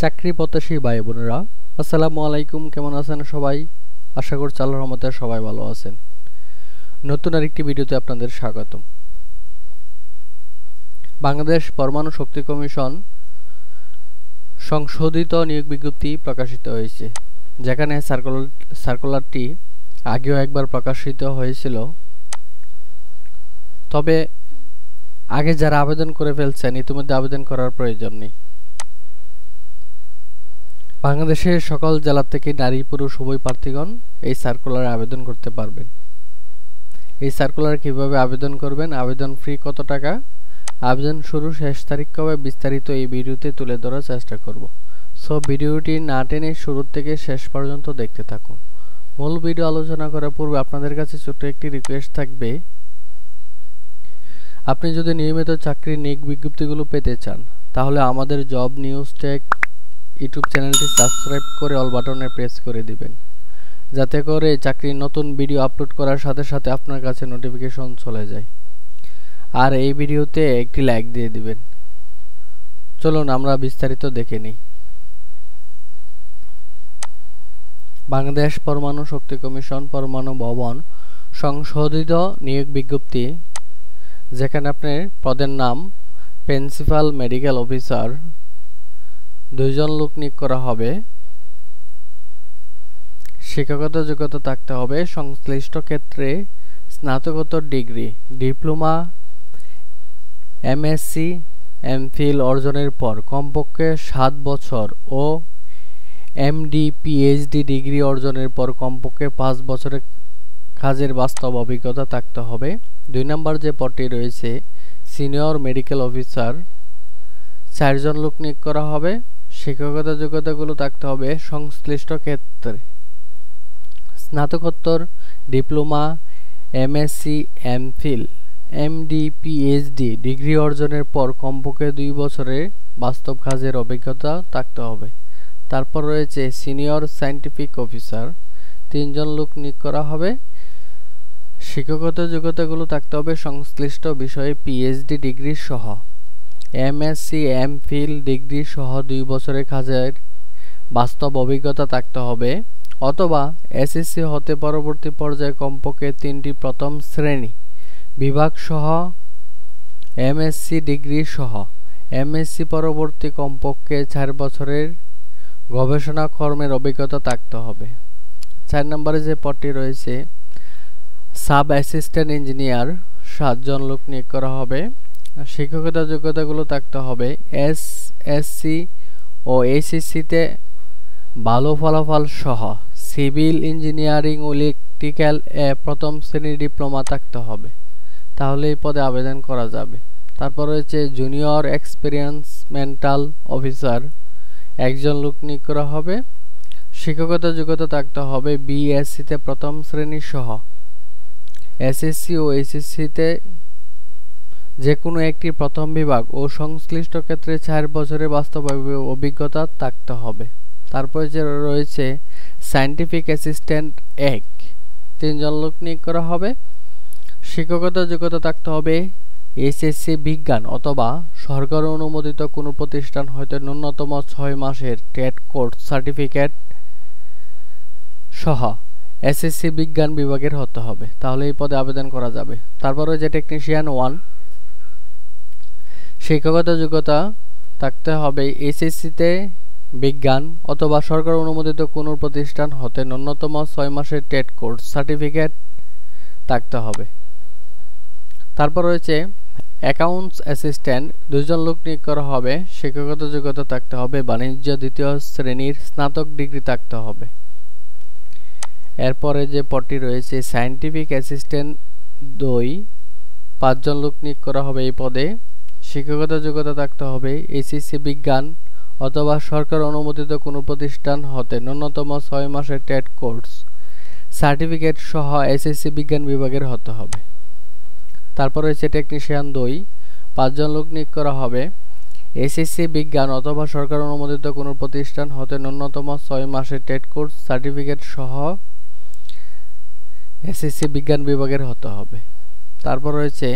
চাকরি প্রত্যাশী ভাই বোনেরা, আসসালামু আলাইকুম। কেমন আছেন সবাই? আশা করছি আল্লাহর রহমতে সবাই ভালো আছেন। নতুন আরেকটি ভিডিওতে আপনাদের স্বাগতম। বাংলাদেশ পরমাণু শক্তি কমিশন সংশোধিত নিয়োগ বিজ্ঞপ্তি প্রকাশিত হয়েছে, যেখানে সার্কুলারটি আগেও একবার প্রকাশিত হয়েছিল। তবে আগে যারা আবেদন করে ফেলছেন, ইতিমধ্যে আবেদন করার প্রয়োজন নেই। বাংলাদেশের সকল জেলা থেকে নারী পুরুষ উভয় প্রার্থীগণ এই সার্কুলারে আবেদন করতে পারবেন। এই সার্কুলার কিভাবে আবেদন করবেন, আবেদন ফি কত টাকা, আবেদন শুরু শেষ তারিখ কবে, বিস্তারিত এই ভিডিওতে তুলে ধরার চেষ্টা করব। সো ভিডিওটি না টেনে শুরু থেকে শেষ পর্যন্ত দেখতে থাকুন। মূল ভিডিও আলোচনা করার পূর্বে আপনাদের কাছে ছোট্ট একটি রিকোয়েস্ট থাকবে। আপনি যদি নিয়মিত চাকরির নিয়োগ বিজ্ঞপ্তিগুলো পেতে চান, তাহলে আমাদের জব নিউজ টেক ইউটিউব চ্যানেলটি সাবস্ক্রাইব করে অল বাটনে প্রেস করে দিবেন, যাতে করে চাকরির নতুন ভিডিও আপলোড করার সাথে সাথে আপনার কাছে নোটিফিকেশন চলে যায়। আর এই ভিডিওতে একটি লাইক দিয়ে দিবেন। চলুন আমরা বিস্তারিত দেখে নিই। বাংলাদেশ পরমাণু শক্তি কমিশন পরমাণু ভবন সংশোধিত নিয়োগ বিজ্ঞপ্তি, যেখানে আপনার পদের নাম প্রিন্সিপাল মেডিকেল অফিসার, 2 জন লোক নিয়োগ করা হবে। শিক্ষাগত যোগ্যতা থাকতে হবে সংশ্লিষ্ট ক্ষেত্রে স্নাতকোত্তর ডিগ্রি, ডিপ্লোমা, এমএসসি, এমফিল অর্জনের পর কমপক্ষে 7 বছর ও এমডি পিএইচডি ডিগ্রি অর্জনের পর কমপক্ষে 5 বছরের কাজের বাস্তব অভিজ্ঞতা থাকতে হবে। 2 নম্বর যে পদটি রয়েছে সিনিয়র মেডিকেল অফিসার, 4 জন লোক নিয়োগ করা হবে। শিক্ষাগত যোগ্যতাগুলো থাকতে হবে সংশ্লিষ্ট ক্ষেত্রে স্নাতকোত্তর, diploma, MSc, MPhil, MD PhD degree অর্জনের পর কমপক্ষে 2 বছরের বাস্তব কাজের অভিজ্ঞতা থাকতে হবে। তারপর রয়েছে সিনিয়র সায়েন্টিফিক অফিসার, 3 জন লোক নিয়োগ করা হবে। শিক্ষাগত যোগ্যতাগুলো থাকতে হবে সংশ্লিষ্ট বিষয়ে পিএইচডি ডিগ্রি সহ, এমএসসি, এমফিল ডিগ্রি সহ 2 বছরের কাজের বাস্তব অভিজ্ঞতা থাকতে হবে, অথবা এসএসসি হতে পরবর্তী পর্যায়ে কমপক্ষে 3টি প্রথম শ্রেণী বিভাগ সহ, এমএসসি ডিগ্রি সহ, এমএসসি পরবর্তী কমপক্ষে 4 বছরের গবেষণা কর্মের অভিজ্ঞতা থাকতে হবে। 4 নম্বরে যে পদটি রয়েছে সাব অ্যাসিস্ট্যান্ট ইঞ্জিনিয়ার, 7 জন লোক নিয়োগ করা হবে। শিক্ষাগত যোগ্যতাগুলো থাকতে হবে এসএসসি ও এইচএসসিতে ভালো ফলাফল সহ, সিভিল ইঞ্জিনিয়ারিং ও ইলেকট্রিক্যাল প্রথম শ্রেণীর ডিপ্লোমা থাকতে হবে, তাহলে এই পদে আবেদন করা যাবে। তারপর রয়েছে জুনিয়র এক্সপেরিমেন্টাল অফিসার, 1 জন লোক নিয়োগ করা হবে। শিক্ষাগত যোগ্যতা থাকতে হবে বিএসসিতে প্রথম শ্রেণী সহ, এসএসসি ও এইচএসসিতে যে কোনো একটি প্রথম বিভাগ ও সংশ্লিষ্ট ক্ষেত্রে 4 বছরের বাস্তব অভিজ্ঞতা থাকতে হবে। তারপরে যে রয়েছে সায়েন্টিফিক অ্যাসিস্ট্যান্ট 1, 3 জন লোক নিয়োগ করা হবে। শিক্ষাগত যোগ্যতা থাকতে হবে এইচএসসি বিজ্ঞান অথবা সরকার অনুমোদিত কোনো প্রতিষ্ঠান হতে ন্যূনতম 6 মাসের টেট কোর্স সার্টিফিকেট সহ এসএসসি বিজ্ঞান বিভাগের হতে হবে, তাহলে এই পদে আবেদন করা যাবে। তারপরে যে টেকনিশিয়ান 1, শিক্ষাগত যোগ্যতা থাকতে হবে এইচএসসিতে বিজ্ঞান অথবা সরকার অনুমোদিত কোনো প্রতিষ্ঠান হতে ন্যূনতম 6 মাসের টেট কোর্স সার্টিফিকেট থাকতে হবে। তারপর রয়েছে অ্যাকাউন্টস অ্যাসিস্ট্যান্ট, 2 জন লোক নিয়োগ করা হবে। শিক্ষাগত যোগ্যতা থাকতে হবে বাণিজ্য 2য় শ্রেণীর স্নাতক ডিগ্রি থাকতে হবে। এরপরে যে পদটি রয়েছে সায়েন্টিফিক অ্যাসিস্ট্যান্ট 2, 5 জন লোক নিয়োগ করা হবে এই পদে। শিক্ষাগত যোগ্যতা থাকতে হবে এইচএসসি বিজ্ঞান অথবা সরকার অনুমোদিত কোনো প্রতিষ্ঠান হতে ন্যূনতম 6 মাসের টেট কোর্স সার্টিফিকেট সহ এসএসসি বিজ্ঞান বিভাগের হতে হবে। তারপর রয়েছে টেকনিশিয়ান 2, 5 জন লোক নিয়োগ করা হবে। এসএসসি বিজ্ঞান অথবা সরকার অনুমোদিত কোনো প্রতিষ্ঠান হতে ন্যূনতম 6 মাসের টেট কোর্স সার্টিফিকেট সহ এসএসসি বিজ্ঞান বিভাগের হতে হবে। তারপর রয়েছে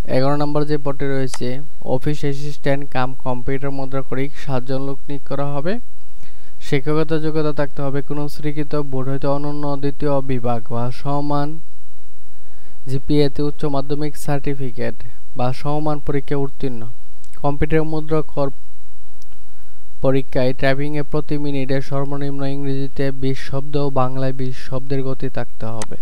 11 নম্বর যে পদটি রয়েছে অফিস অ্যাসিস্ট্যান্ট কাম কম্পিউটার মুদ্রাক্ষরিক 7 জন লোক নিয়োগ করা হবে। শিক্ষকতা যোগ্যতা থাকতে হবে কোনো স্বীকৃত বোর্ড হইতে অনন্য দ্বিতীয় বিভাগ বা সমান জিপিএতে উচ্চ মাধ্যমিক সার্টিফিকেট বা সমমান পরীক্ষায় উত্তীর্ণ। কম্পিউটার মুদ্রাক্ষর পরীক্ষায় টাইপিংয়ে প্রতি মিনিটে সর্বনিম্ন ইংরেজিতে 20 শব্দ ও বাংলায় 20 শব্দের গতি থাকতে হবে।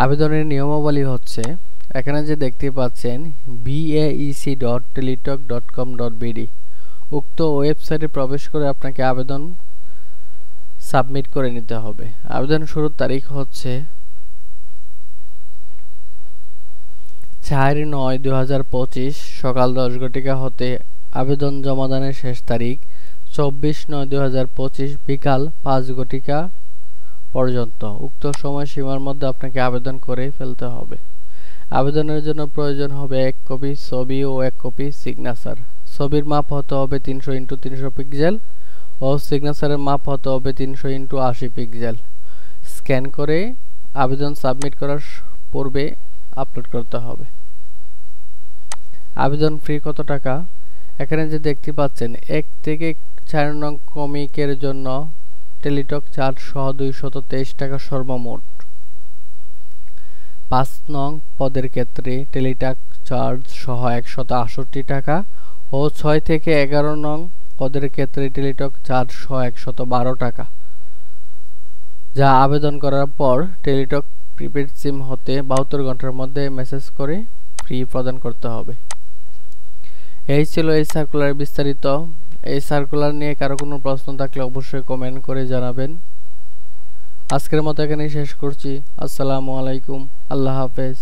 আবেদনের নিয়মাবলী হচ্ছে এখানে যে দেখতে পাচ্ছেন baec.teletalk.com.bd উক্ত ওয়েবসাইটে প্রবেশ করে আপনাকে আবেদন সাবমিট করে নিতে হবে। আবেদন শুরুর তারিখ হচ্ছে 4/9/2025 সকাল 10 ঘটিকা হতে আবেদন জমাদানের শেষ তারিখ 24/9/2025 বিকাল 5 ঘটিকা পর্যন্ত। উক্ত সময়সীমার মধ্যে আপনাকে আবেদন করে ফেলতে হবে। আবেদনের জন্য প্রয়োজন হবে 1 কপি ছবি ও 1 কপি সিগনেচার। ছবির মাপ হতে হবে 300x300 পিক্সেল ও সিগনেচারের মাপ হতে হবে 300x80 পিক্সেল। স্ক্যান করে আবেদন সাবমিট করার পূর্বে আপলোড করতে হবে। আবেদন ফি কত টাকা? এখানে যে দেখতে পাচ্ছেন 1 থেকে 4 নং কমিকের জন্য টেলিটক চার্জ সহ 223 টাকা সর্বমোট। 5 নং পদের ক্ষেত্রে টেলিটক চার্জ সহ 168 টাকা ও 6 থেকে 11 নং পদের ক্ষেত্রে টেলিটক চার্জ সহ 112 টাকা, যা আবেদন করার পর টেলিটক প্রিপেড সিম হতে 72 ঘন্টার মধ্যে মেসেজ করে ফি প্রদান করতে হবে। এই ছিল এই সার্কুলার বিস্তারিত। এই সার্কুলার নিয়ে কারো কোনো প্রশ্ন থাকলে অবশ্যই কমেন্ট করে জানাবেন। আজকের মতো এখানেই শেষ করছি। আসসালামু আলাইকুম, আল্লাহ হাফেজ।